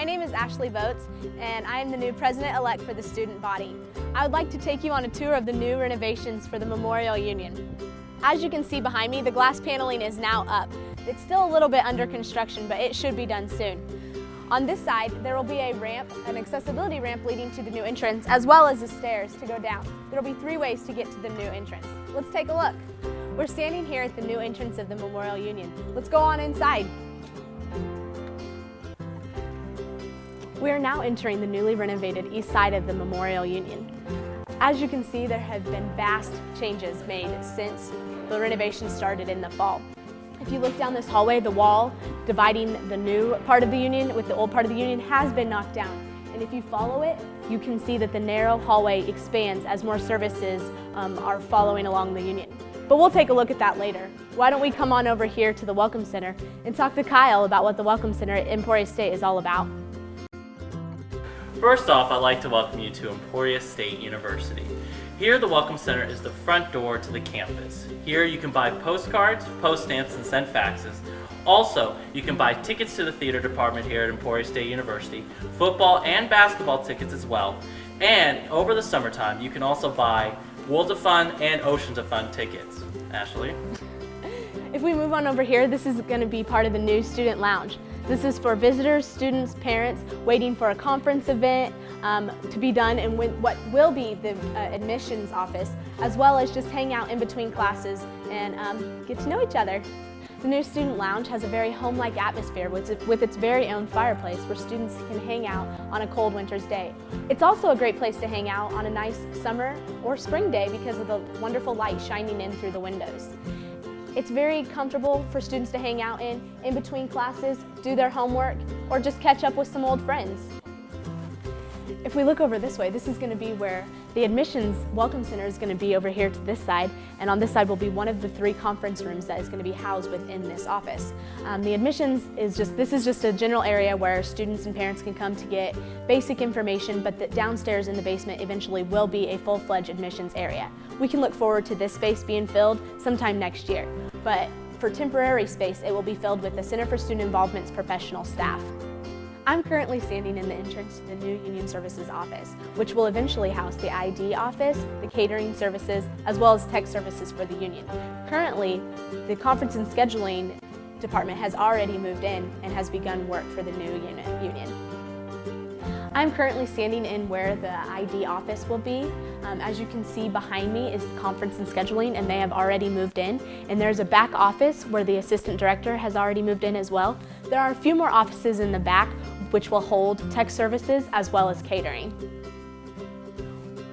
name is Ashley Vogts, and I am the new president-elect for the student body. I would like to take you on a tour of the new renovations for the Memorial Union. As you can see behind me, the glass paneling is now up. It's still a little bit under construction, but it should be done soon. On this side, there will be a ramp, an accessibility ramp leading to the new entrance, as well as the stairs to go down. There will be 3 ways to get to the new entrance. Let's take a look. We're standing here at the new entrance of the Memorial Union. Let's go on inside. We are now entering the newly renovated east side of the Memorial Union. As you can see, there have been vast changes made since the renovation started in the fall. If you look down this hallway, the wall dividing the new part of the Union with the old part of the Union has been knocked down. And if you follow it, you can see that the narrow hallway expands as more services are following along the Union. But we'll take a look at that later. Why don't we come on over here to the Welcome Center and talk to Kyle about what the Welcome Center at Emporia State is all about. First off, I'd like to welcome you to Emporia State University. Here, the Welcome Center is the front door to the campus. Here, you can buy postcards, post stamps, and send faxes. Also, you can buy tickets to the theater department here at Emporia State University, football and basketball tickets as well. And over the summertime, you can also buy Worlds of Fun and Oceans of Fun tickets. Ashley? If we move on over here, this is going to be part of the new student lounge. This is for visitors, students, parents waiting for a conference event to be done, and what will be the admissions office, as well as just hang out in between classes and get to know each other. The new student lounge has a very home-like atmosphere with its very own fireplace where students can hang out on a cold winter's day. It's also a great place to hang out on a nice summer or spring day because of the wonderful light shining in through the windows. It's very comfortable for students to hang out in between classes, do their homework, or just catch up with some old friends. If we look over this way, this is going to be where the admissions welcome center is going to be over here to this side, and on this side will be one of the 3 conference rooms that is going to be housed within this office. The admissions is just a general area where students and parents can come to get basic information, but that downstairs in the basement eventually will be a full-fledged admissions area. We can look forward to this space being filled sometime next year, but for temporary space, it will be filled with the Center for Student Involvement's professional staff. I'm currently standing in the entrance to the new Union Services office, which will eventually house the ID office, the catering services, as well as tech services for the Union. Currently, the conference and scheduling department has already moved in and has begun work for the new Union. I'm currently standing in where the ID office will be. As you can see behind me is the conference and scheduling, and they have already moved in. And there's a back office where the assistant director has already moved in as well. There are a few more offices in the back which will hold tech services as well as catering.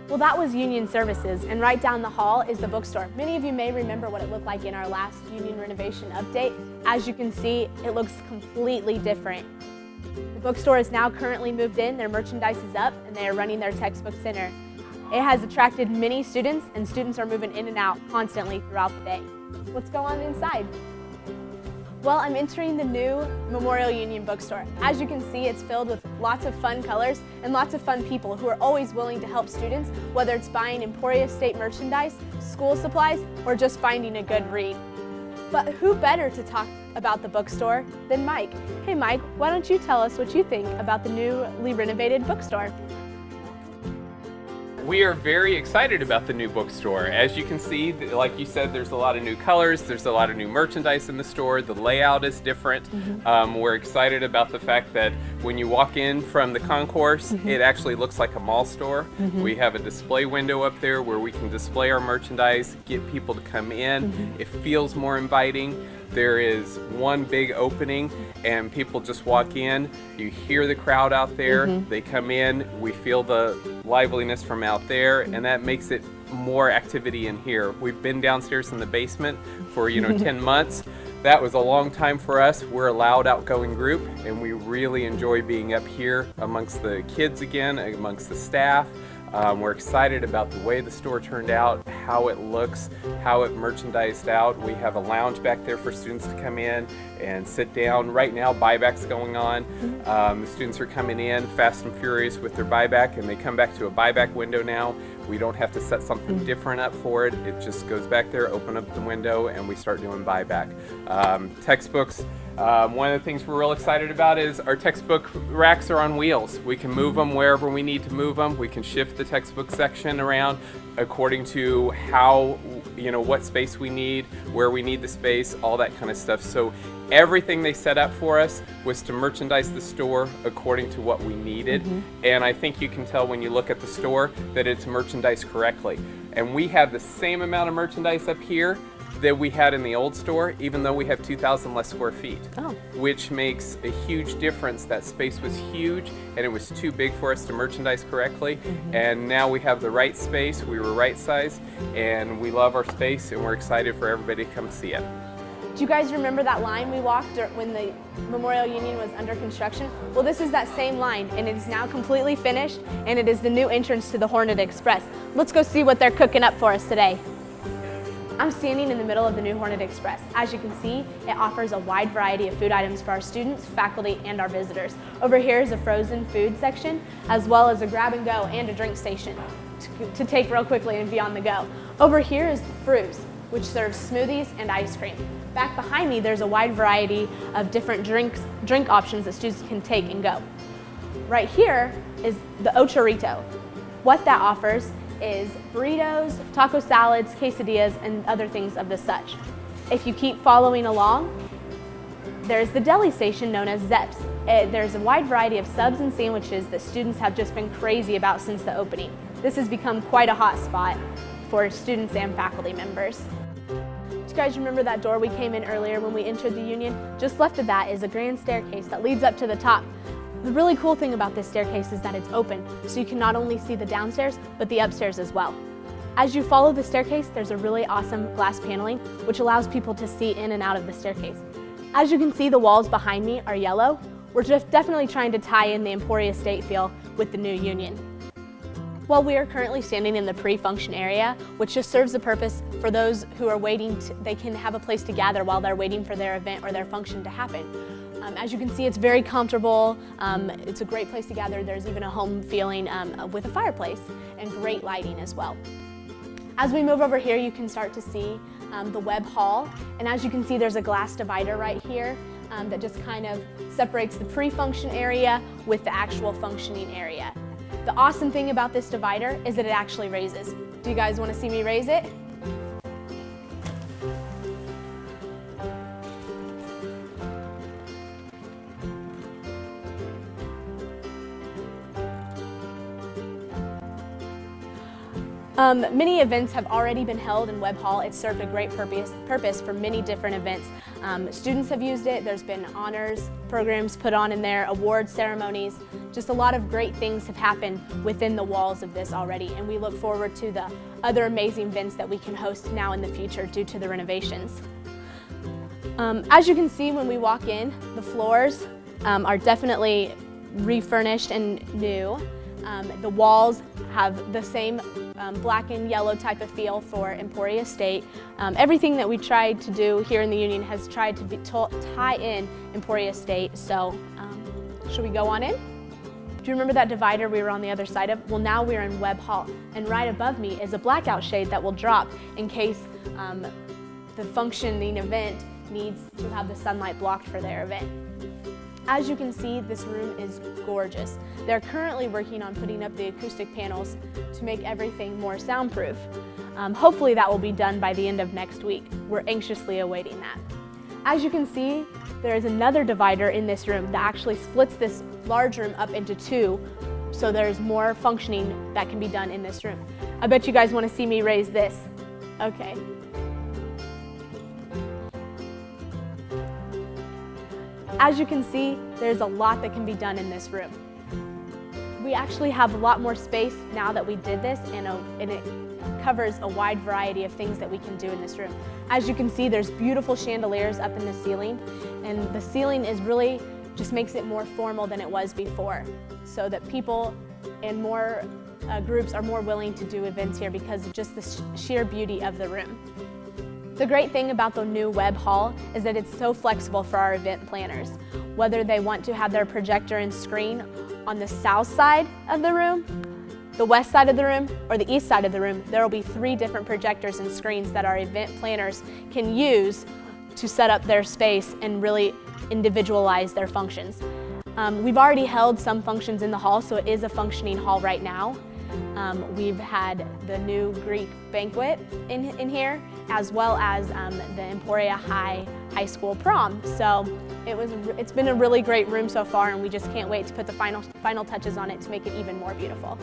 Well, that was Union Services, and right down the hall is the bookstore. Many of you may remember what it looked like in our last Union renovation update. As you can see, it looks completely different. The bookstore is now currently moved in, their merchandise is up, and they are running their textbook center. It has attracted many students, and students are moving in and out constantly throughout the day. Let's go on inside. Well, I'm entering the new Memorial Union bookstore. As you can see, it's filled with lots of fun colors and lots of fun people who are always willing to help students, whether it's buying Emporia State merchandise, school supplies, or just finding a good read. But who better to talk about the bookstore than Mike? Hey Mike, why don't you tell us what you think about the newly renovated bookstore? We are very excited about the new bookstore. As you can see, like you said, there's a lot of new colors, there's a lot of new merchandise in the store, the layout is different. We're excited about the fact that when you walk in from the concourse, it actually looks like a mall store. We have a display window up there where we can display our merchandise, get people to come in. It feels more inviting. There is one big opening and people just walk in, you hear the crowd out there, they come in, we feel the liveliness from out there, and that makes it more activity in here. We've been downstairs in the basement for 10 months. That was a long time for us. We're a loud, outgoing group, and we really enjoy being up here amongst the kids again, amongst the staff. We're excited about the way the store turned out, how it looks, how it merchandised out. We have a lounge back there for students to come in and sit down. Right now, buyback's going on. The students are coming in fast and furious with their buyback, and they come back to a buyback window now We don't have to set something different up for it. It just goes back there, open up the window, and we start doing buyback. Textbooks. One of the things we're real excited about is our textbook racks are on wheels. We can move them wherever we need to move them. We can shift the textbook section around according to how, what space we need, where we need the space, all that kind of stuff. So everything they set up for us was to merchandise the store according to what we needed. And I think you can tell when you look at the store that it's merchandised correctly. And we have the same amount of merchandise up here that we had in the old store, even though we have 2,000 less square feet, which makes a huge difference. That space was huge and it was too big for us to merchandise correctly. And now we have the right space, we were right sized, and we love our space and we're excited for everybody to come see it. Do you guys remember that line we walked when the Memorial Union was under construction? Well, this is that same line, and it is now completely finished, and it is the new entrance to the Hornet Express. Let's go see what they're cooking up for us today. I'm standing in the middle of the new Hornet Express. As you can see, it offers a wide variety of food items for our students, faculty, and our visitors. Over here is a frozen food section, as well as a grab and go and a drink station to take real quickly and be on the go. Over here is Fru's, which serves smoothies and ice cream. Back behind me, there's a wide variety of different drink options that students can take and go. Right here is the Ochorito. What that offers is burritos, taco salads, quesadillas, and other things of the such. If you keep following along, there's the deli station known as Zeps. There's a wide variety of subs and sandwiches that students have just been crazy about since the opening. This has become quite a hot spot for students and faculty members. Do you guys remember that door we came in earlier when we entered the Union? Just left of that is a grand staircase that leads up to the top. The really cool thing about this staircase is that it's open, so you can not only see the downstairs, but the upstairs as well. As you follow the staircase, there's a really awesome glass paneling, which allows people to see in and out of the staircase. As you can see, the walls behind me are yellow. We're just definitely trying to tie in the Emporia State feel with the new Union. Well, we are currently standing in the pre-function area, which just serves the purpose for those who are waiting, they can have a place to gather while they're waiting for their event or their function to happen. As you can see, it's very comfortable. It's a great place to gather. There's even a home feeling with a fireplace and great lighting as well. As we move over here, you can start to see the web hall. And as you can see, there's a glass divider right here that just kind of separates the pre-function area with the actual functioning area. The awesome thing about this divider is that it actually raises. Do you guys want to see me raise it? Many events have already been held in Webb Hall. It's served a great purpose for many different events. Students have used it. There's been honors programs put on in there, award ceremonies. Just a lot of great things have happened within the walls of this already, and we look forward to the other amazing events that we can host now in the future due to the renovations. As you can see when we walk in, the floors are definitely refurnished and new. The walls have the same black and yellow type of feel for Emporia State. Everything that we tried to do here in the Union has tried to tie in Emporia State. So should we go on in? Do you remember that divider we were on the other side of? Well, now we're in Webb Hall, and right above me is a blackout shade that will drop in case the functioning event needs to have the sunlight blocked for their event. As you can see, this room is gorgeous. They're currently working on putting up the acoustic panels to make everything more soundproof. Hopefully that will be done by the end of next week. We're anxiously awaiting that. As you can see, there is another divider in this room that actually splits this large room up into two, so there's more functioning that can be done in this room. I bet you guys want to see me raise this. Okay. As you can see, there's a lot that can be done in this room. We actually have a lot more space now that we did this, and it covers a wide variety of things that we can do in this room. As you can see, there's beautiful chandeliers up in the ceiling, and the ceiling is really just makes it more formal than it was before, so that people and more groups are more willing to do events here because of just the sheer beauty of the room. The great thing about the new Webb Hall is that it's so flexible for our event planners. Whether they want to have their projector and screen on the south side of the room the west side of the room or the east side of the room, there will be 3 different projectors and screens that our event planners can use to set up their space and really individualize their functions. We've already held some functions in the hall, so it is a functioning hall right now. We've had the new Greek banquet in here, as well as the Emporia High School prom. So it's been a really great room so far, and we just can't wait to put the final touches on it to make it even more beautiful.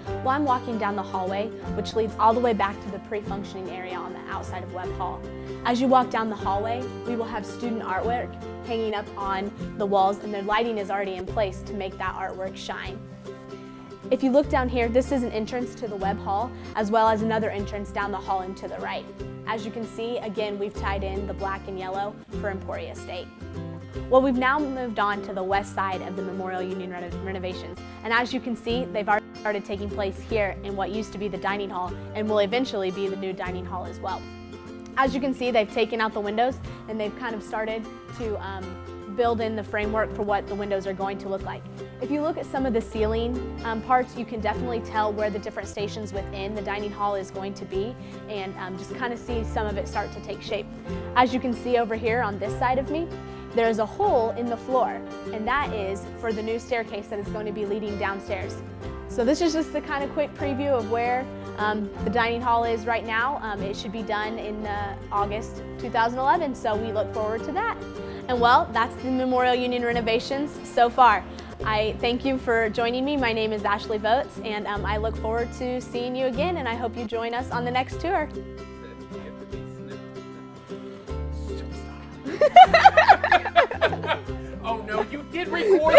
Well, I'm walking down the hallway, which leads all the way back to the pre-functioning area on the outside of Webb Hall. As you walk down the hallway, we will have student artwork hanging up on the walls, and the lighting is already in place to make that artwork shine. If you look down here, this is an entrance to the Webb Hall, as well as another entrance down the hall and to the right. As you can see, again, we've tied in the black and yellow for Emporia State. Well, we've now moved on to the west side of the Memorial Union renovations. And as you can see, they've already started taking place here in what used to be the dining hall and will eventually be the new dining hall as well. As you can see, they've taken out the windows and they've kind of started to build in the framework for what the windows are going to look like. If you look at some of the ceiling parts, you can definitely tell where the different stations within the dining hall is going to be, and just kind of see some of it start to take shape. As you can see over here on this side of me, there is a hole in the floor, and that is for the new staircase that is going to be leading downstairs. So this is just the kind of quick preview of where the dining hall is right now. It should be done in August 2011, so we look forward to that. And well, that's the Memorial Union renovations so far. I thank you for joining me. My name is Ashley Vogts, and I look forward to seeing you again, and I hope you join us on the next tour. Oh no, you did record!